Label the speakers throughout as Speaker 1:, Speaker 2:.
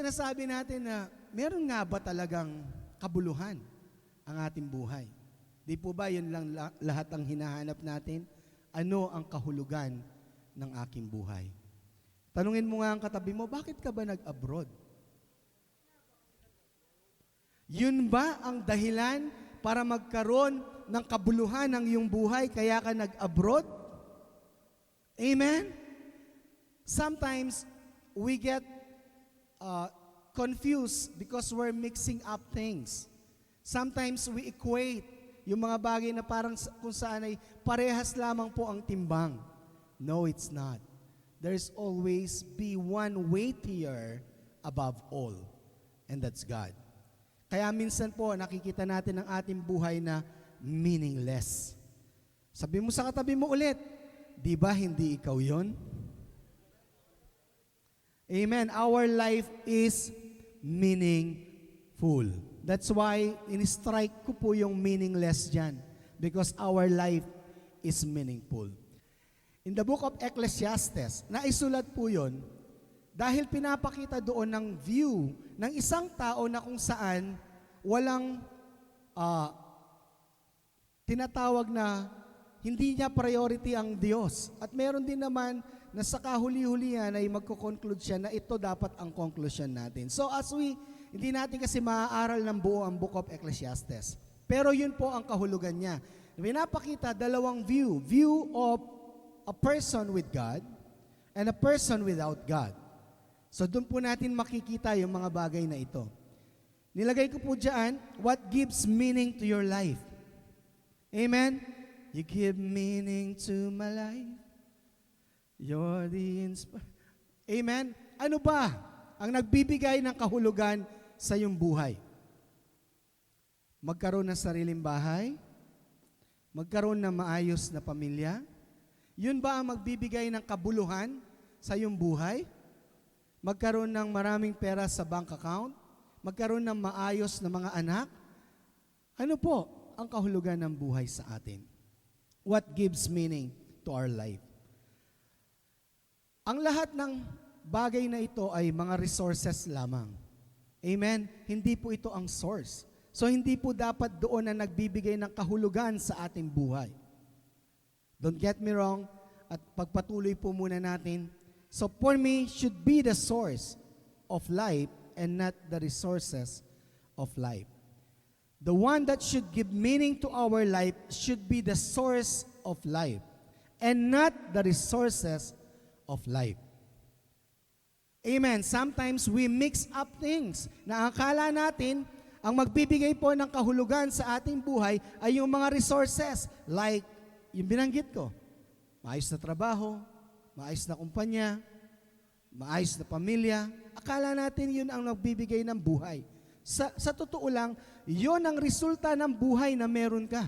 Speaker 1: sinasabi natin na meron nga ba talagang kabuluhan ang ating buhay? Di po ba yun lang lahat ang hinahanap natin? Ano ang kahulugan ng aking buhay? Tanungin mo nga ang katabi mo, bakit ka ba nag-abroad? Yun ba ang dahilan para magkaroon ng kabuluhan ng iyong buhay kaya ka nag-abroad? Amen? Sometimes we get confused because we're mixing up things. Sometimes we equate yung mga bagay na parang kung saan ay parehas lamang po ang timbang. No, it's not. There's always be one weightier above all, and that's God. Kaya minsan po nakikita natin ang ating buhay na meaningless. Sabi mo sa katabi mo ulit, di ba hindi ikaw yon? Amen. Our life is meaningful. That's why in-strike ko po yung meaningless dyan. Because our life is meaningful. In the book of Ecclesiastes, naisulat po yun dahil pinapakita doon ng view ng isang tao na kung saan walang tinatawag na hindi niya priority ang Diyos. At meron din naman na sa kahuli-hulihan ay magko-conclude siya na ito dapat ang conclusion natin. So hindi natin kasi maaaral ng buo ang book of Ecclesiastes. Pero yun po ang kahulugan niya. Pinapakita dalawang view. View of a person with God and a person without God. So doon po natin makikita yung mga bagay na ito. Nilagay ko po dyan, what gives meaning to your life? Amen? You give meaning to my life. You're the Amen? Ano ba ang nagbibigay ng kahulugan sa iyong buhay? Magkaroon ng sariling bahay? Magkaroon ng maayos na pamilya? Yun ba ang magbibigay ng kabuluhan sa iyong buhay? Magkaroon ng maraming pera sa bank account? Magkaroon ng maayos na mga anak? Ano po ang kahulugan ng buhay sa atin? What gives meaning to our life? Ang lahat ng bagay na ito ay mga resources lamang. Amen? Hindi po ito ang source. So hindi po dapat doon na nagbibigay ng kahulugan sa ating buhay. Don't get me wrong, at pagpatuloy po muna natin. So for me, should be the source of life and not the resources of life. The one that should give meaning to our life should be the source of life and not the resources of life. Amen. Sometimes we mix up things na akala natin ang magbibigay po ng kahulugan sa ating buhay ay yung mga resources like yung binanggit ko, maayos na trabaho, maayos na kumpanya, maayos na pamilya. Akala natin yun ang nagbibigay ng buhay. Sa totoo lang, yun ang resulta ng buhay na meron ka.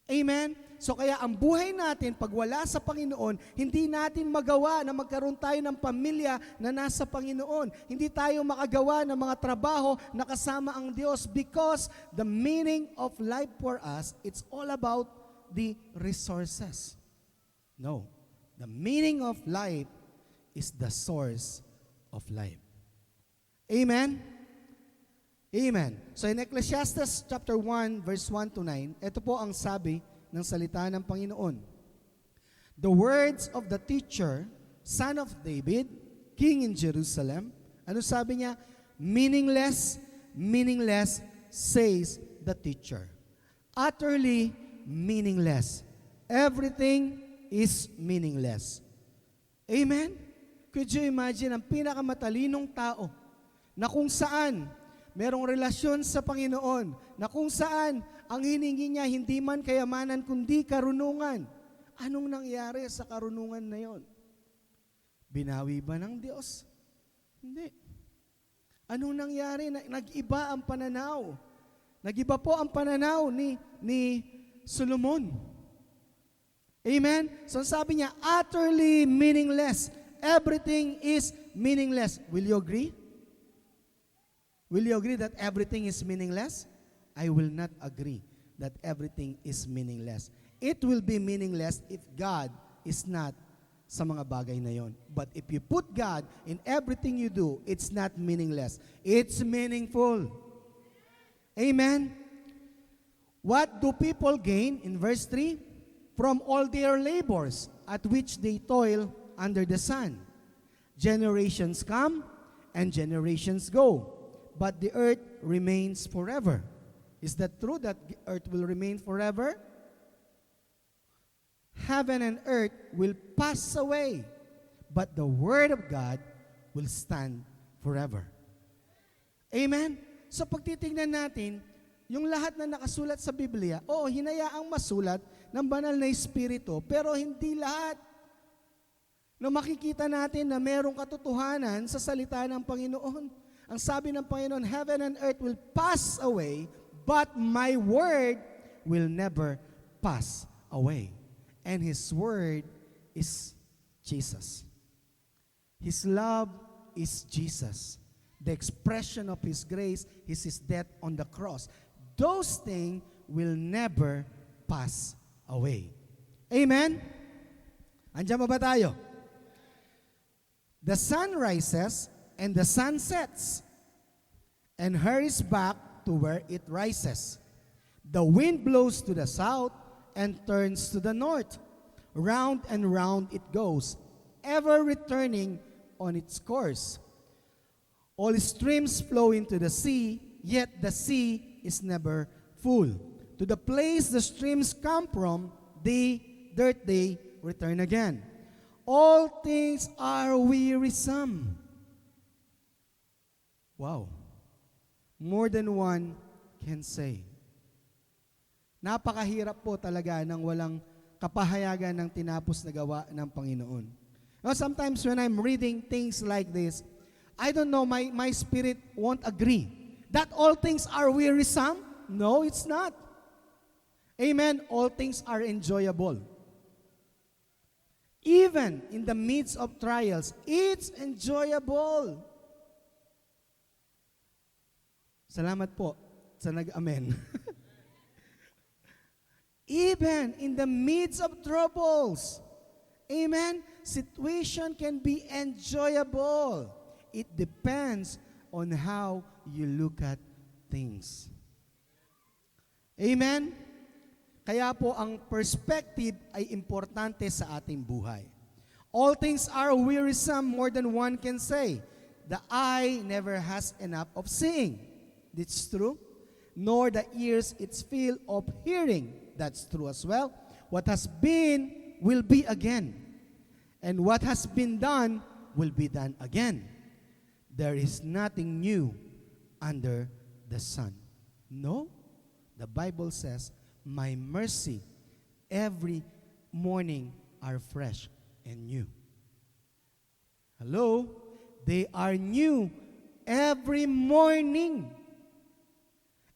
Speaker 1: Amen? So kaya ang buhay natin, pag wala sa Panginoon, hindi natin magawa na magkaroon tayo ng pamilya na nasa Panginoon. Hindi tayo makagawa ng mga trabaho na kasama ang Diyos because the meaning of life for us, it's all about the resources. No. The meaning of life is the source of life. Amen? Amen. So in Ecclesiastes chapter 1, verse 1 to 9, ito po ang sabi ng salita ng Panginoon. The words of the teacher, son of David, king in Jerusalem, ano sabi niya? Meaningless, meaningless, says the teacher. Utterly meaningless. Everything is meaningless. Amen? Could you imagine ang pinakamatalinong tao na kung saan merong relasyon sa Panginoon, na kung saan ang hiningi niya hindi man kayamanan kundi karunungan. Anong nangyari sa karunungan na yon? Binawi ba ng Diyos? Hindi. Anong nangyari? Nag-iba ang pananaw. Nag-iba po ang pananaw ni Solomon. Amen? So sabi niya, utterly meaningless. Everything is meaningless. Will you agree? Will you agree that everything is meaningless? I will not agree that everything is meaningless. It will be meaningless if God is not sa mga bagay na yon. But if you put God in everything you do, it's not meaningless. It's meaningful. Amen? What do people gain? In verse 3, from all their labors at which they toil under the sun. Generations come and generations go, but the earth remains forever. Is that true that the earth will remain forever? Heaven and earth will pass away, but the word of God will stand forever. Amen? So pag titingnan natin, yung lahat na nakasulat sa Biblia, hinayaang masulat ng banal na Espiritu, pero hindi lahat. No, makikita natin na merong katotohanan sa salita ng Panginoon. Ang sabi ng Panginoon, heaven and earth will pass away, but my word will never pass away. And His word is Jesus. His love is Jesus. The expression of His grace is His death on the cross. Those things will never pass away. Amen? Andiyan ba tayo? The sun rises and the sun sets and hurries back to where it rises. The wind blows to the south and turns to the north. Round and round it goes, ever returning on its course. All streams flow into the sea, yet the sea is never full. To the place the streams come from, they return again. All things are wearisome. Wow. More than one can say. Napakahirap po talaga ng walang kapahayagan ng tinapos na gawa ng Panginoon. Now, sometimes when I'm reading things like this, I don't know, my spirit won't agree. That all things are wearisome? No, it's not. Amen. All things are enjoyable. Even in the midst of trials, it's enjoyable. Salamat po sa nag-amen. Even in the midst of troubles, amen, situation can be enjoyable. It depends on how you look at things. Amen? Kaya po ang perspective ay importante sa ating buhay. All things are wearisome, more than one can say. The eye never has enough of seeing. That's true. Nor the ears its fill of hearing. That's true as well. What has been will be again. And what has been done will be done again. There is nothing new under the sun. No, the Bible says, my mercy every morning are fresh and new. Hello? They are new every morning.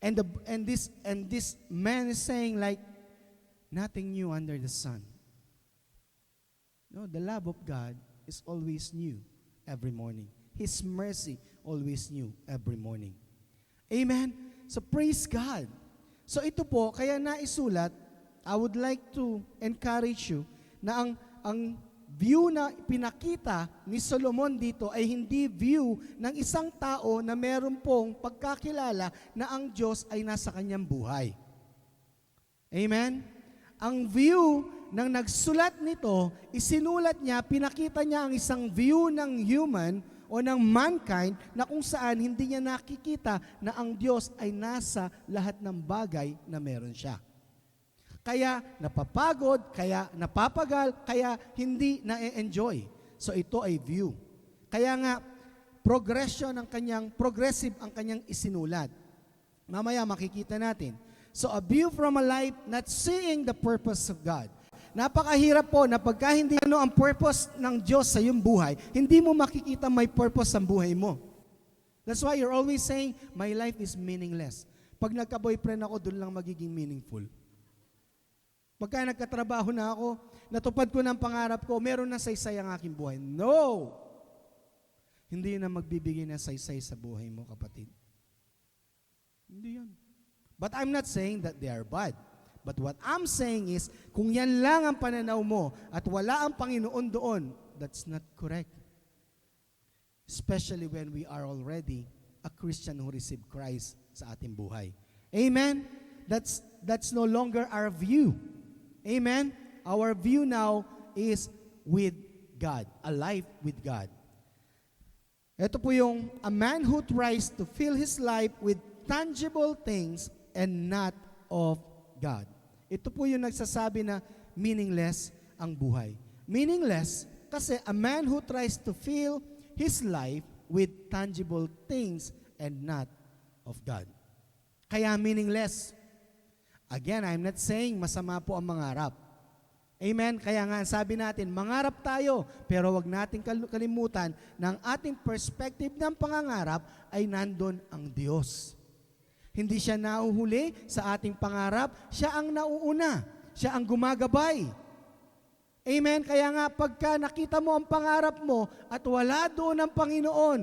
Speaker 1: And this man is saying like, nothing new under the sun. No, the love of God is always new every morning. His mercy always new every morning. Amen? So praise God. So ito po, kaya naisulat, I would like to encourage you na ang view na pinakita ni Solomon dito ay hindi view ng isang tao na meron pong pagkakilala na ang Diyos ay nasa kanyang buhay. Amen? Ang view ng nagsulat nito, isinulat niya, pinakita niya ang isang view ng human o ng mankind na kung saan hindi niya nakikita na ang Diyos ay nasa lahat ng bagay na meron siya. Kaya napapagod, kaya napapagal, kaya hindi na-enjoy. So ito ay view. Kaya nga, progressive ang kanyang isinulat. Mamaya makikita natin. So a view from a life not seeing the purpose of God. Napakahirap po na pagka hindi ang purpose ng Diyos sa iyong buhay, hindi mo makikita may purpose ang buhay mo. That's why you're always saying, my life is meaningless. Pag nagka-boyfriend ako, doon lang magiging meaningful. Pagka nagkatrabaho na ako, natupad ko ng pangarap ko, meron na saysay ang aking buhay. No! Hindi na magbibigay na saysay sa buhay mo, kapatid. Hindi yan. But I'm not saying that they are bad. But what I'm saying is, kung yan lang ang pananaw mo at wala ang Panginoon doon, that's not correct. Especially when we are already a Christian who received Christ sa ating buhay. Amen? That's no longer our view. Amen? Our view now is with God, a life with God. Ito po yung, a man who tries to fill his life with tangible things and not of God. Ito po yung nagsasabi na meaningless ang buhay. Meaningless kasi a man who tries to fill his life with tangible things and not of God. Kaya meaningless. Again, I'm not saying masama po ang mangarap. Amen? Kaya nga sabi natin, mangarap tayo, pero wag nating kalimutan na ang ating perspective ng pangangarap ay nandun ang Diyos. Hindi siya nauhuli sa ating pangarap, siya ang nauuna, siya ang gumagabay. Amen? Kaya nga pagka nakita mo ang pangarap mo at wala doon ang Panginoon,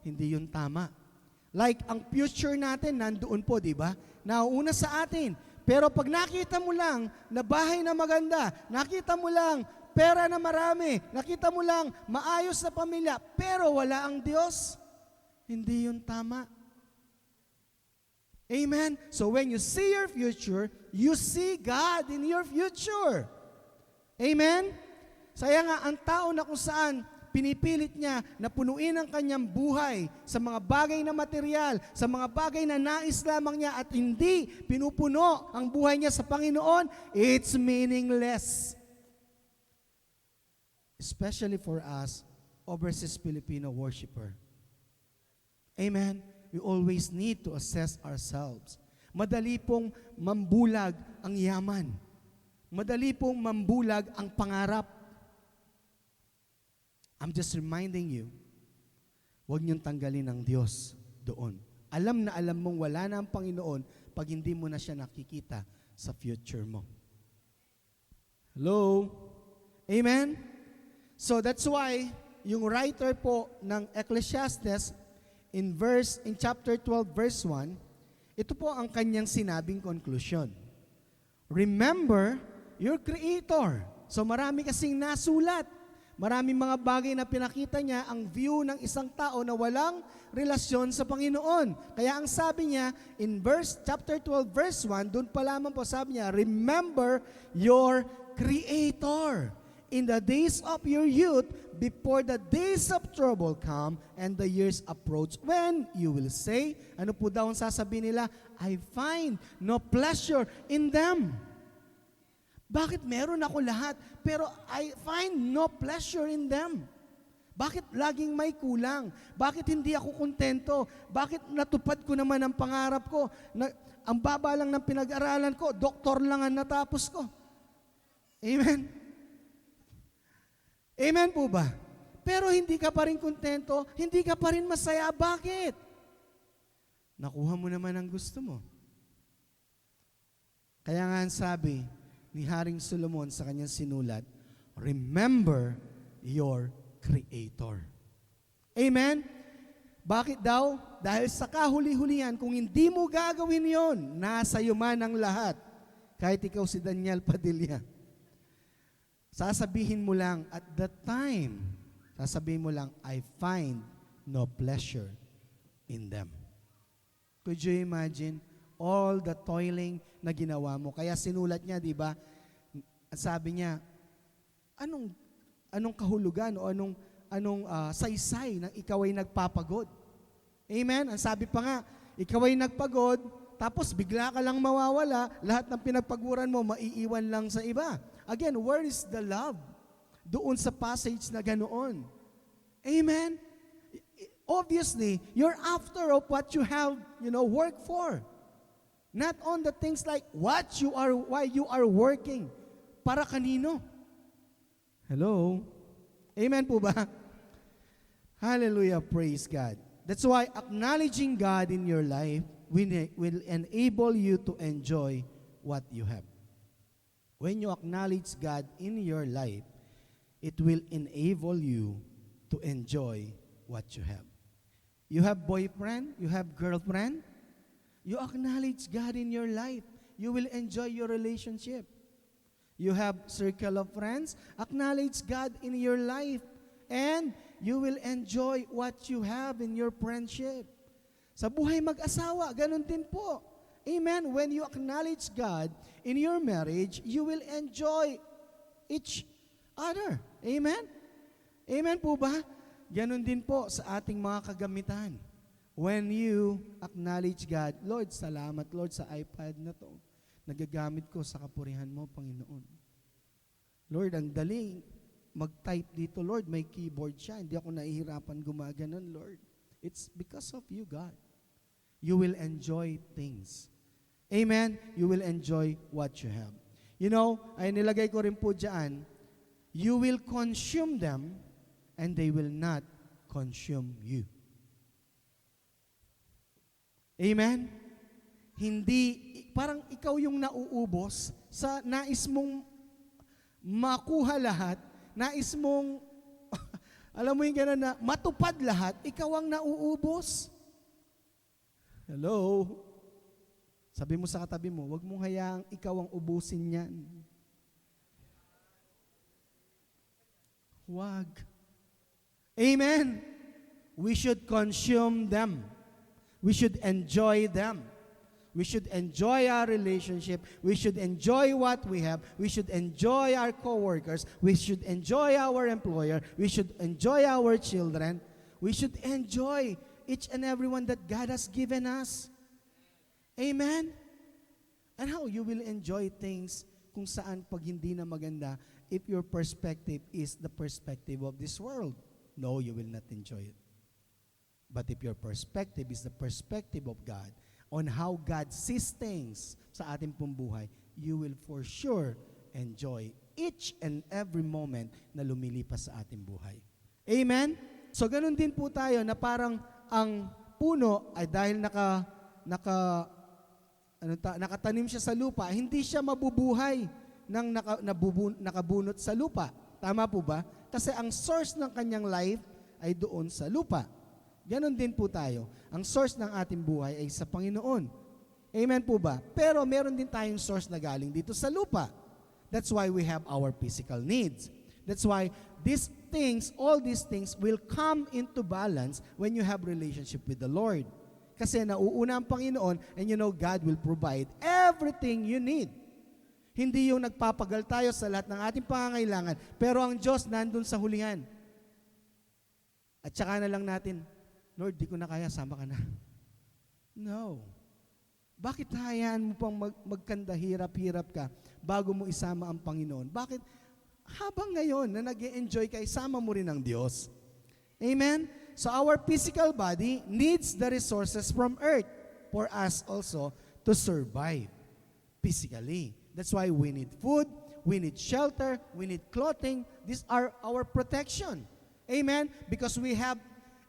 Speaker 1: hindi yun tama. Like ang future natin nandoon po, di ba? Nauuna sa atin. Pero pag nakita mo lang na bahay na maganda, nakita mo lang pera na marami, nakita mo lang maayos na pamilya, pero wala ang Diyos, hindi yun tama. Amen? So when you see your future, you see God in your future. Amen? Saya nga, ang tao na kung saan pinipilit niya na punuin ang kanyang buhay sa mga bagay na material, sa mga bagay na nais lamang niya at hindi pinupuno ang buhay niya sa Panginoon, it's meaningless. Especially for us, overseas Filipino worshiper. Amen? We always need to assess ourselves. Madali pong mambulag ang yaman. Madali pong mambulag ang pangarap. I'm just reminding you, huwag niyong tanggalin ang Diyos doon. Alam na alam mong wala na ang Panginoon pag hindi mo na siya nakikita sa future mo. Hello? Amen? So that's why, yung writer po ng Ecclesiastes, in chapter 12, verse 1, ito po ang kanyang sinabing conclusion. Remember your Creator. So marami kasing nasulat. Maraming mga bagay na pinakita niya ang view ng isang tao na walang relasyon sa Panginoon. Kaya ang sabi niya, in chapter 12, verse 1, doon pa lamang po sabi niya, remember your Creator in the days of your youth, before the days of trouble come and the years approach, when you will say, ano po daw ang sasabihin nila? I find no pleasure in them. Bakit meron ako lahat, pero I find no pleasure in them? Bakit laging may kulang? Bakit hindi ako kontento? Bakit natupad ko naman ang pangarap ko? Ang baba lang ng pinag-aralan ko, doktor lang ang natapos ko. Amen? Amen po ba? Pero hindi ka pa rin kontento, hindi ka pa rin masaya. Bakit? Nakuha mo naman ang gusto mo. Kaya nga sabi ni Haring Solomon sa kanyang sinulat, remember your Creator. Amen? Bakit daw? Dahil sa kahuli-hulihan, kung hindi mo gagawin yon, nasa iyo man ang lahat. Kahit ikaw si Daniel Padilla. Sasabihin mo lang, at that time, sasabihin mo lang, I find no pleasure in them. Could you imagine all the toiling na ginawa mo? Kaya sinulat niya, di ba? Sabi niya, anong kahulugan o anong saysay na ikaw ay nagpapagod? Amen? Ang sabi pa nga, ikaw ay nagpagod, tapos bigla ka lang mawawala, lahat ng pinagpaguran mo, maiiwan lang sa iba. Again, where is the love? Doon sa passage na ganoon. Amen? Obviously, you're after of what you have, work for. Not on the things like why you are working. Para kanino? Hello? Amen po ba? Hallelujah, praise God. That's why acknowledging God in your life will enable you to enjoy what you have. When you acknowledge God in your life, it will enable you to enjoy what you have. You have boyfriend, you have girlfriend, you acknowledge God in your life. you will enjoy your relationship. You have circle of friends, acknowledge God in your life, and you will enjoy what you have in your friendship. Sa buhay mag-asawa, ganun din po. Amen? When you acknowledge God in your marriage, you will enjoy each other. Amen? Amen po ba? Ganun din po sa ating mga kagamitan. When you acknowledge God, Lord, salamat Lord sa iPad na to. Nagagamit ko sa kapurihan mo, Panginoon. Lord, ang daling mag-type dito, Lord, may keyboard siya. Hindi ako nahihirapan gumaganon, Lord. It's because of you, God. You will enjoy things. Amen? You will enjoy what you have. You know, ay nilagay ko rin po dyan, you will consume them and they will not consume you. Amen? Hindi, parang ikaw yung nauubos sa nais mong makuha lahat, nais mong, alam mo yung gano'n na matupad lahat, ikaw ang nauubos. Hello? Sabi mo sa katabi mo, wag mong hayaang ikaw ang ubusin yan. Wag. Amen? We should consume them. We should enjoy them. We should enjoy our relationship. We should enjoy what we have. We should enjoy our coworkers. We should enjoy our employer. We should enjoy our children. We should enjoy each and every one that God has given us. Amen? And how you will enjoy things kung saan pag hindi na maganda if your perspective is the perspective of this world? No, you will not enjoy it. But if your perspective is the perspective of God, on how God sees things sa ating pong buhay, you will for sure enjoy each and every moment na lumilipas sa ating buhay. Amen? So ganun din po tayo na parang ang puno ay dahil nakatanim siya sa lupa, hindi siya mabubuhay ng nakabunot sa lupa. Tama po ba? Kasi ang source ng kanyang life ay doon sa lupa. Ganon din po tayo. Ang source ng ating buhay ay sa Panginoon. Amen po ba? Pero meron din tayong source na galing dito sa lupa. That's why we have our physical needs. That's why all these things will come into balance when you have relationship with the Lord. Kasi nauuna ang Panginoon and you know God will provide everything you need. Hindi yung nagpapagal tayo sa lahat ng ating pangangailangan, pero ang Diyos nandun sa hulihan. At saka na lang natin, Lord, di ko na kaya, sama ka na. No. Bakit hayaan mo pang magkanda hirap-hirap ka bago mo isama ang Panginoon? Bakit habang ngayon na nag-e-enjoy ka, isama mo rin ang Diyos? Amen? So our physical body needs the resources from earth for us also to survive physically. That's why we need food, we need shelter, we need clothing. These are our protection. Amen? Because we have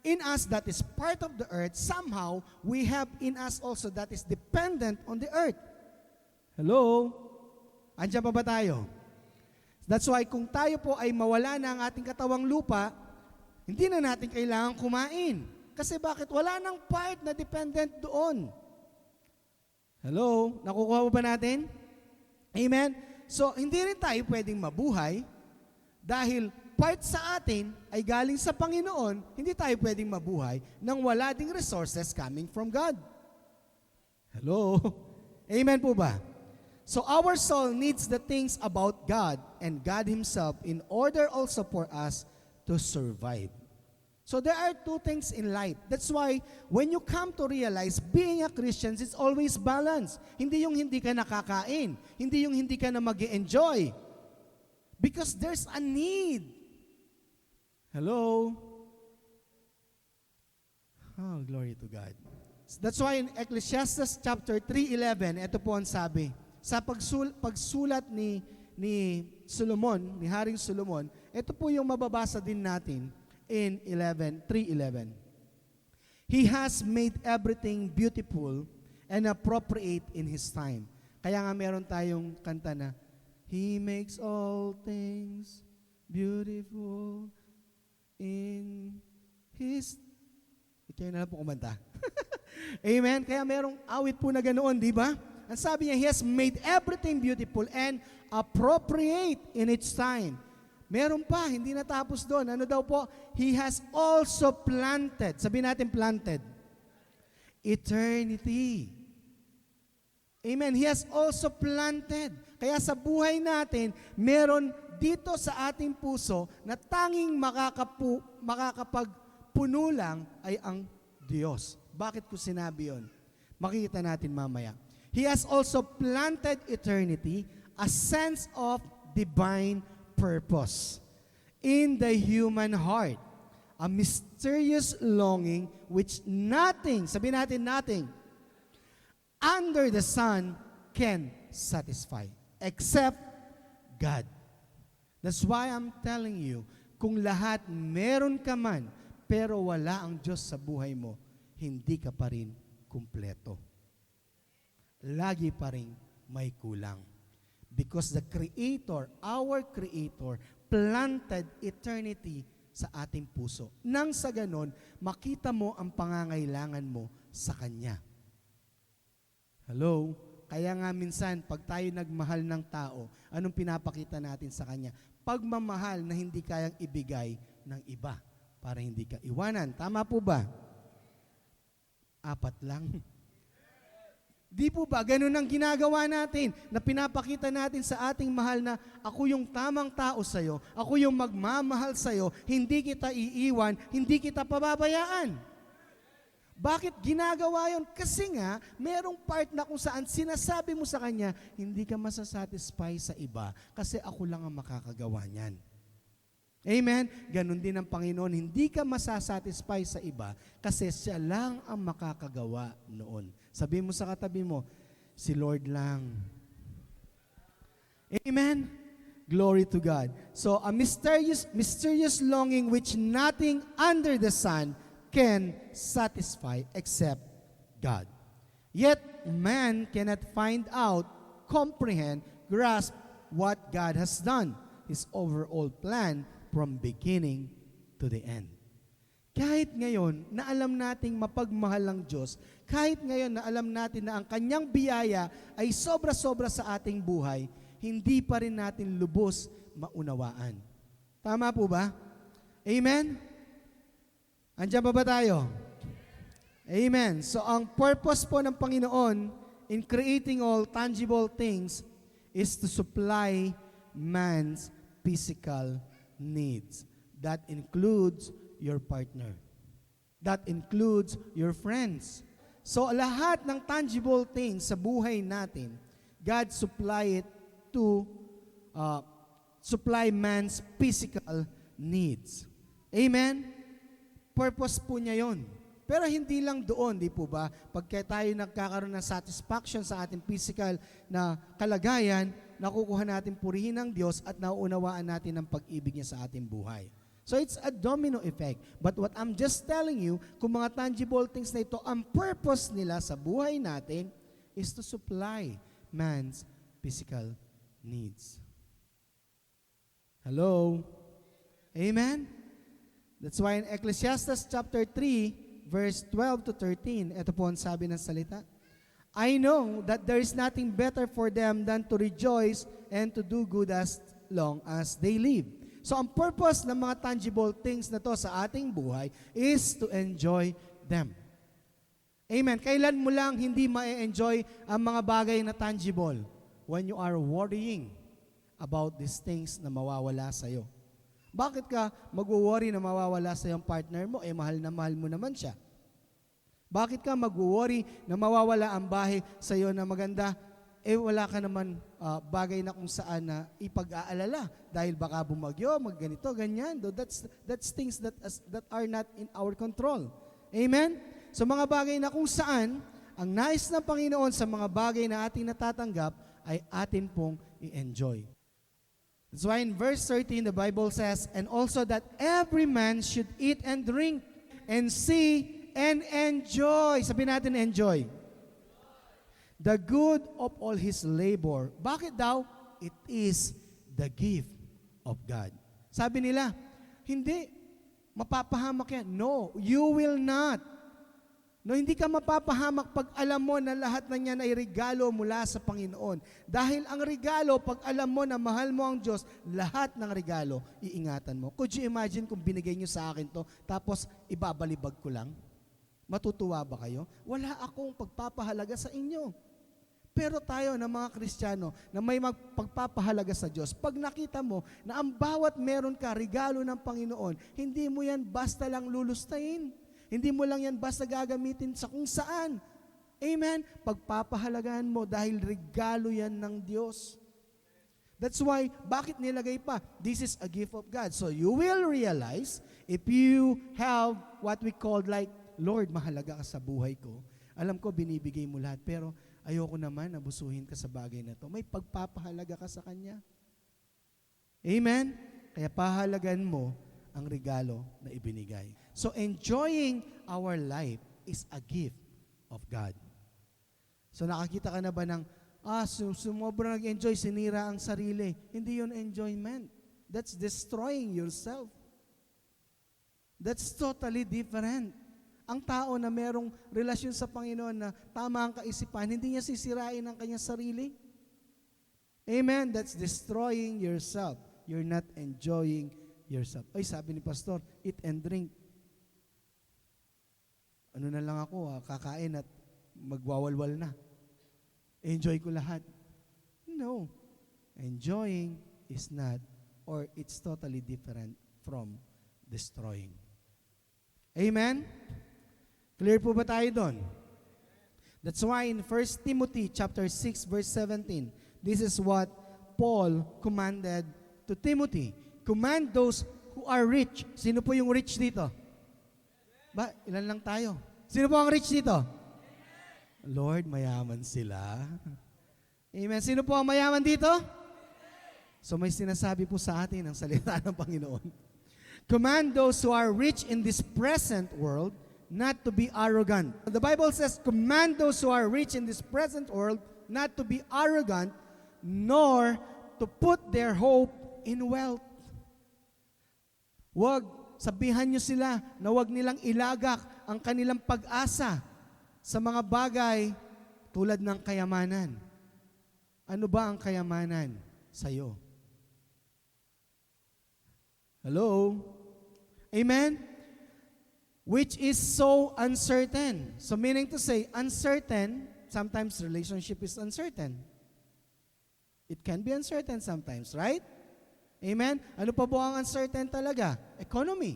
Speaker 1: in us that is part of the earth, somehow we have in us also that is dependent on the earth. Hello? Andiyan pa ba tayo? That's why kung tayo po ay mawala na ang ating katawang lupa, hindi na natin kailangan kumain. Kasi bakit? Wala nang part na dependent doon. Hello? Nakukuha ba natin? Amen? So, hindi rin tayo pwedeng mabuhay dahil part sa atin ay galing sa Panginoon, hindi tayo pwedeng mabuhay nang wala ding resources coming from God. Hello? Amen po ba? So our soul needs the things about God and God Himself in order also for us to survive. So there are two things in life. That's why when you come to realize being a Christian is always balance. Hindi yung hindi ka nakakain. Hindi yung hindi ka na mag-enjoy. Because there's a need. Hello? Oh, glory to God. That's why in Ecclesiastes chapter 3:11, ito po ang sabi. Sa pagsulat ni Solomon, ni Haring Solomon, ito po yung mababasa din natin in 3:11. He has made everything beautiful and appropriate in His time. Kaya nga meron tayong kanta na, He makes all things beautiful in His... Ikaw na lang po kumanta. Amen? Kaya merong awit po na ganoon, di ba? Ang sabi niya, He has made everything beautiful and appropriate in its time. Meron pa, hindi natapos doon. Ano daw po? He has also planted. Sabihin natin planted. Eternity. Amen. He has also planted. Kaya sa buhay natin, meron dito sa ating puso na tanging makakapagpuno lang ay ang Diyos. Bakit ko sinabi yun? Makikita natin mamaya. He has also planted eternity, a sense of divine purpose in the human heart. A mysterious longing which nothing, sabihin natin nothing, under the sun can satisfy except God. That's why I'm telling you, kung lahat meron ka man, pero wala ang Diyos sa buhay mo, hindi ka pa rin kumpleto. Lagi pa rin may kulang. Because the Creator, our Creator, planted eternity sa ating puso. Nang sa ganon, makita mo ang pangangailangan mo sa Kanya. Hello? Kaya nga minsan, pag tayo nagmahal ng tao, anong pinapakita natin sa Kanya? Pagmamahal na hindi kayang ibigay ng iba para hindi ka iwanan. Tama po ba? 4 lang. Di po ba? Ganun ang ginagawa natin na pinapakita natin sa ating mahal na ako yung tamang tao sa'yo, ako yung magmamahal sa'yo, hindi kita iiwan, hindi kita pababayaan. Bakit ginagawa yon? Kasi nga, merong part na kung saan sinasabi mo sa Kanya, hindi ka masasatisfy sa iba kasi ako lang ang makakagawa niyan. Amen? Ganon din ang Panginoon, hindi ka masasatisfy sa iba kasi Siya lang ang makakagawa noon. Sabi mo sa katabi mo, si Lord lang. Amen? Glory to God. So, a mysterious longing which nothing under the sun can satisfy except God. Yet, man cannot find out, comprehend, grasp what God has done, His overall plan from beginning to the end. Kahit ngayon na alam nating mapagmahal ang Diyos, kahit ngayon na alam natin na ang Kanyang biyaya ay sobra-sobra sa ating buhay, hindi pa rin natin lubos maunawaan. Tama po ba? Amen? Andiyan pa ba tayo? Amen. So ang purpose po ng Panginoon in creating all tangible things is to supply man's physical needs. That includes your partner. That includes your friends. So lahat ng tangible things sa buhay natin, God supply it to supply man's physical needs. Amen? Purpose po niya yon. Pero hindi lang doon, di po ba? Pagka tayo nagkakaroon ng satisfaction sa ating physical na kalagayan, nakukuha natin purihin ng Diyos at nauunawaan natin ang pag-ibig niya sa ating buhay. So it's a domino effect. But what I'm just telling you, kung mga tangible things na ito, ang purpose nila sa buhay natin is to supply man's physical needs. Hello? Amen? That's why in Ecclesiastes chapter 3, verse 12 to 13, ito po ang sabi ng salita, I know that there is nothing better for them than to rejoice and to do good as long as they live. So ang purpose ng mga tangible things na to sa ating buhay is to enjoy them. Amen. Kailan mo lang hindi ma-enjoy ang mga bagay na tangible? When you are worrying about these things na mawawala sa'yo. Bakit ka mag-worry na mawawala sa iyong partner mo? Mahal na mahal mo naman siya. Bakit ka mag-worry na mawawala ang bahay sa iyo na maganda? Wala ka naman bagay na kung saan na ipag-aalala dahil baka bumagyo, magganito, ganyan. That's things that are not in our control. Amen? So mga bagay na kung saan ang nais ng Panginoon sa mga bagay na ating natatanggap ay atin pong i-enjoy. That's why in verse 13, the Bible says, and also that every man should eat and drink and see and enjoy. Sabihin natin, enjoy. The good of all his labor. Bakit daw? It is the gift of God. Sabi nila, hindi, mapapahamak yan. No, you will not. No, hindi ka mapapahamak pag alam mo na lahat na yan ay regalo mula sa Panginoon. Dahil ang regalo, pag alam mo na mahal mo ang Diyos, lahat ng regalo, iingatan mo. Could you imagine kung binigay nyo sa akin to, tapos ibabalibag ko lang? Matutuwa ba kayo? Wala akong pagpapahalaga sa inyo. Pero tayo na mga Kristiyano na may pagpapahalaga sa Diyos, pag nakita mo na ang bawat meron ka regalo ng Panginoon, hindi mo yan basta lang lulustayin. Hindi mo lang yan basta gagamitin sa kung saan. Amen? Pagpapahalagahan mo dahil regalo yan ng Diyos. That's why, bakit nilagay pa? This is a gift of God. So you will realize, if you have what we call like, Lord, mahalaga ka sa buhay ko. Alam ko, binibigay mo lahat, pero ayoko naman abusuhin ka sa bagay na to. May pagpapahalaga ka sa Kanya. Amen? Kaya pahalagan mo ang regalo na ibinigay. So enjoying our life is a gift of God. So nakakita ka na ba ng, sumobra nag-enjoy, sinira ang sarili. Hindi yun enjoyment. That's destroying yourself. That's totally different. Ang tao na merong relasyon sa Panginoon na tama ang kaisipan, hindi niya sisirain ang kanyang sarili. Amen? That's destroying yourself. You're not enjoying yourself. Ay, sabi ni Pastor, eat and drink. Ano na lang ako, kakain at magwawalwal na. Enjoy ko lahat. No. Enjoying is not, or it's totally different from destroying. Amen? Clear po ba tayo doon? That's why in 1 Timothy chapter 6 verse 17, this is what Paul commanded to Timothy. Command those who are rich. Sino po yung rich dito? Ba, ilan lang tayo? Sino po ang rich dito? Lord, mayaman sila. Amen. Sino po ang mayaman dito? So may sinasabi po sa atin ang salita ng Panginoon. Command those who are rich in this present world not to be arrogant. The Bible says, command those who are rich in this present world not to be arrogant, nor to put their hope in wealth. Wag, sabihan nyo sila na wag nilang ilagak ang kanilang pag-asa sa mga bagay tulad ng kayamanan. Ano ba ang kayamanan sa'yo? Hello? Amen? Which is so uncertain. So meaning to say, uncertain, sometimes relationship is uncertain. It can be uncertain sometimes, right? Amen? Ano pa po ang uncertain talaga? Economy.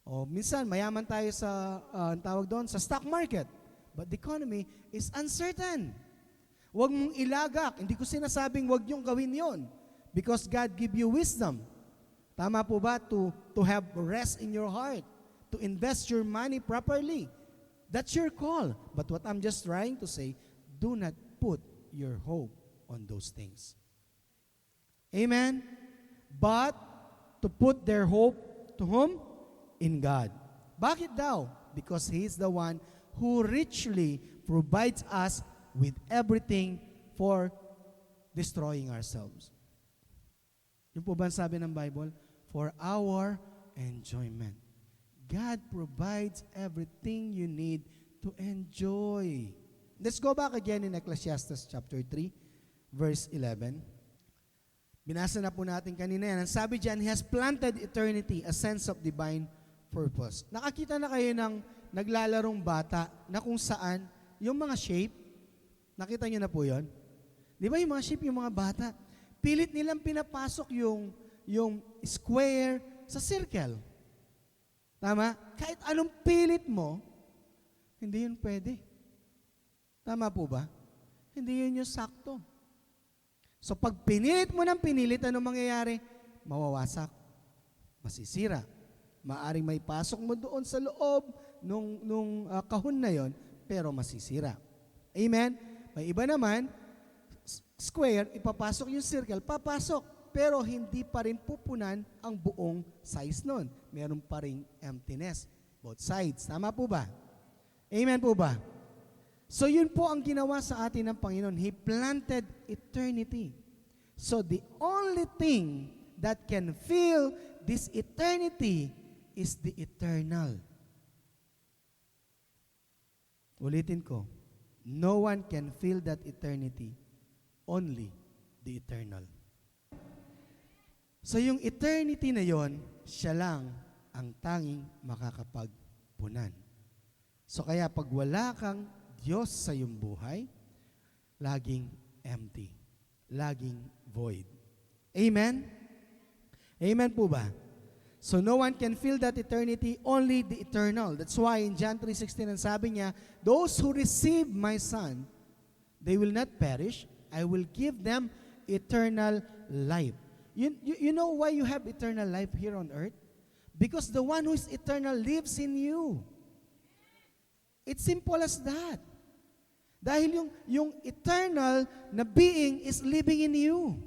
Speaker 1: O minsan, mayaman tayo sa, tawag doon, sa stock market. But the economy is uncertain. Huwag mong ilagak. Hindi ko sinasabing huwag niyong gawin yon. Because God give you wisdom. Tama po ba? To have rest in your heart. To invest your money properly. That's your call. But what I'm just trying to say, do not put your hope on those things. Amen? But to put their hope to whom? In God. Bakit daw? Because He is the one who richly provides us with everything for destroying ourselves. Yung po ba ang sabi ng Bible? For our enjoyment. God provides everything you need to enjoy. Let's go back again in Ecclesiastes chapter 3, verse 11. Binasa na po natin kanina yan. Ang sabi dyan, He has planted eternity, a sense of divine purpose. Nakakita na kayo ng naglalarong bata na kung saan yung mga shape, nakita nyo na po yon? Di ba yung mga shape, yung mga bata, pilit nilang pinapasok yung square sa circle. Tama? Kahit anong pilit mo, hindi yun pwede. Tama po ba? Hindi yun yung sakto. So pag pinilit mo ng pinilit, anong mangyayari? Mawawasak. Masisira. Maaring may pasok mo doon sa loob nung kahon na yon, pero masisira. Amen? May iba naman, square, ipapasok yung circle, papasok, pero hindi pa rin pupunan ang buong size nun. Meron pa rin emptiness, both sides. Tama po ba? Amen po ba? So yun po ang ginawa sa atin ng Panginoon. He planted eternity. So the only thing that can fill this eternity is the eternal. Ulitin ko, no one can feel that eternity, only the eternal. So yung eternity na yon, siya lang ang tanging makakapagpunan. So kaya pag wala kang Diyos sa iyong buhay, laging empty, laging void. Amen? Amen po ba? So no one can feel that eternity, only the eternal. That's why in John 3:16 ang sabi niya, those who receive my Son, they will not perish, I will give them eternal life. You know why you have eternal life here on earth? Because the one who is eternal lives in you. It's simple as that. Dahil yung eternal na being is living in you.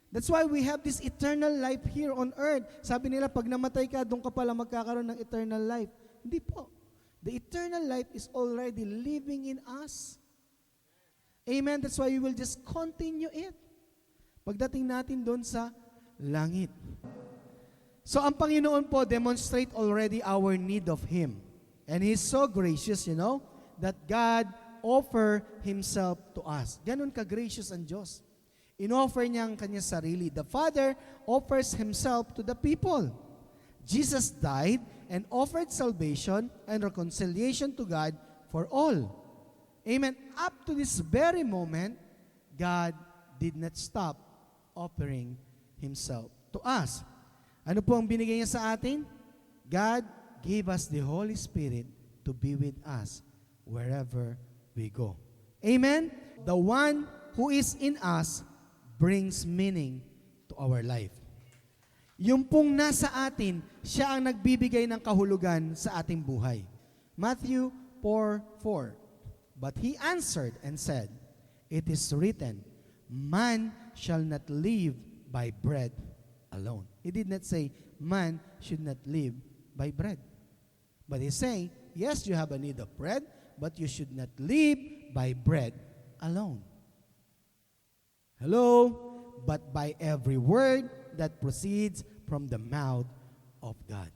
Speaker 1: That's why we have this eternal life here on earth. Sabi nila, pag namatay ka, doon ka pala magkakaroon ng eternal life. Hindi po. The eternal life is already living in us. Amen? That's why we will just continue it. Pagdating natin doon sa langit. So ang Panginoon po demonstrate already our need of Him. And He's so gracious, that God offer Himself to us. Ganon ka-gracious ang Diyos. In-offer niya ang kanyang sarili. The Father offers Himself to the people. Jesus died and offered salvation and reconciliation to God for all. Amen. Up to this very moment, God did not stop offering Himself to us. Ano po ang binigay niya sa atin? God gave us the Holy Spirit to be with us wherever we go. Amen? The one who is in us brings meaning to our life. Yung pong nasa atin, siya ang nagbibigay ng kahulugan sa ating buhay. Matthew 4:4. But he answered and said, it is written, man shall not live by bread alone. He did not say, man should not live by bread. But he's saying, yes, you have a need of bread, but you should not live by bread alone. Hello? But by every word that proceeds from the mouth of God.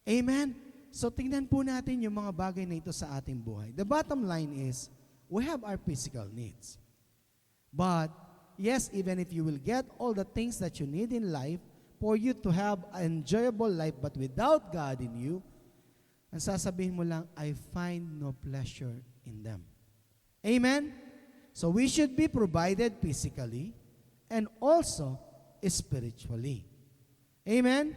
Speaker 1: Amen? So tingnan po natin yung mga bagay na ito sa ating buhay. The bottom line is, we have our physical needs. But, yes, even if you will get all the things that you need in life, for you to have an enjoyable life, but without God in you, ang sasabihin mo lang, I find no pleasure in them. Amen? So we should be provided physically and also spiritually. Amen?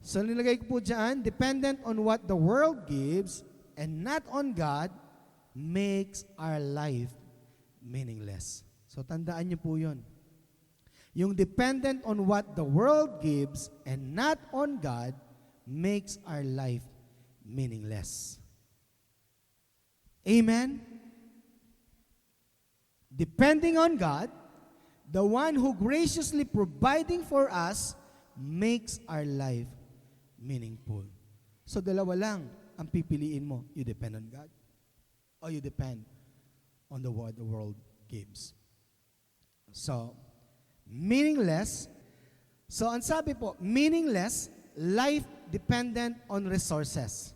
Speaker 1: So nilagay ko po dyan, dependent on what the world gives and not on God makes our life meaningless. So tandaan niyo po yun. Yung dependent on what the world gives and not on God makes our life meaningless. Amen? Depending on God, the one who graciously providing for us makes our life meaningful. So dalawa lang ang pipiliin mo. You depend on God or you depend on the word the world gives. So, meaningless. So, ang sabi po, meaningless, life dependent on resources.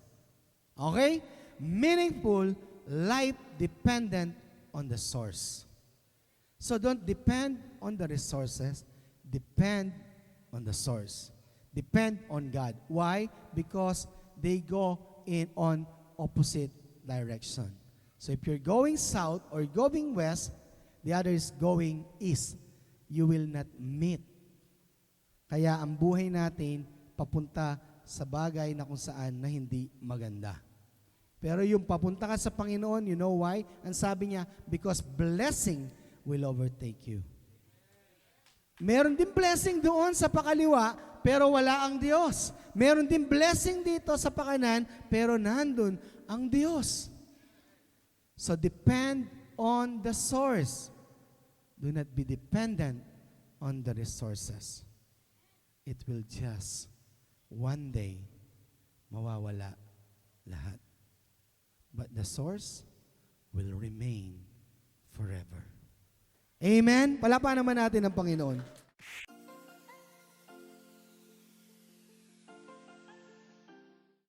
Speaker 1: Okay? Meaningful, life dependent on the source. So don't depend on the resources, depend on the source. Depend on God. Why? Because they go on opposite direction. So if you're going south or going west, the other is going east. You will not meet. Kaya ang buhay natin papunta sa bagay na kung saan na hindi maganda. Pero yung papunta ka sa Panginoon, you know why? Ang sabi niya, because blessing will overtake you. Meron din blessing doon sa pakaliwa, pero wala ang Diyos. Meron din blessing dito sa pakanan, pero nandun ang Diyos. So depend on the source. Do not be dependent on the resources. It will just one day mawawala lahat. But the source will remain forever. Amen? Palapanan naman natin ang Panginoon.